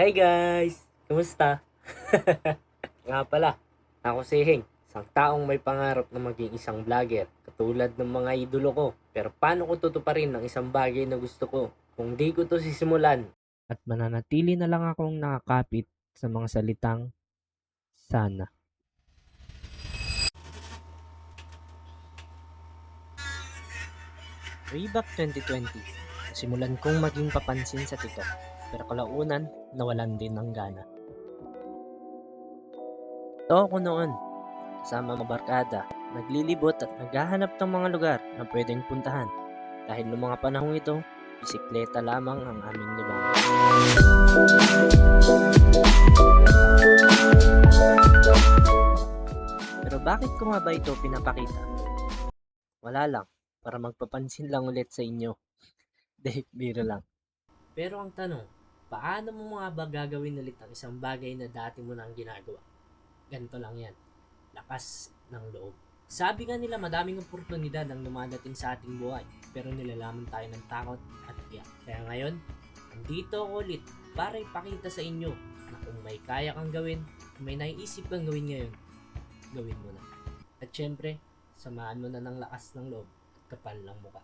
Hi guys! Kumusta? Nga pala, ako si Heng, isang taong may pangarap na maging isang vlogger, katulad ng mga idolo ko. Pero paano ko tutuparin ang isang bagay na gusto ko kung di ko to sisimulan? At mananatili na lang akong nakakapit sa mga salitang sana. Way back 2020, simulan kong maging papansin sa TikTok. Pero kalaunan, nawalan din ng gana. Ito ako noon, kasama mga barkada, naglilibot at naghahanap ng mga lugar na pwedeng puntahan. Dahil noong mga panahong ito, bisikleta lamang ang aming libangan. Pero bakit ko nga ba ito pinapakita? Wala lang, para magpapansin lang ulit sa inyo. Dahil biro lang. Pero ang tanong, paano mo mga ba gagawin ulit ang isang bagay na dati mo nang ginagawa? Ganito lang yan, lakas ng loob. Sabi nga nila madaming oportunidad ang dumadating sa ating buhay, pero nilalaman tayo ng takot at iyak. Kaya ngayon, andito ako ulit para ipakita sa inyo na kung may kaya kang gawin, kung may naiisip kang gawin ngayon, gawin mo na. At syempre, samahan mo na ng lakas ng loob at kapal ng mukha.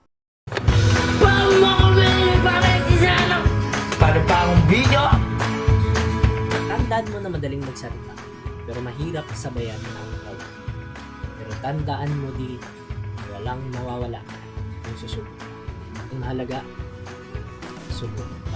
Paano pa akong video? Tandaan mo na madaling magsalita, pero mahirap sabayan ang gawa. Pero tandaan mo din na walang mawawala kung susunod. Ang halaga, sumunod.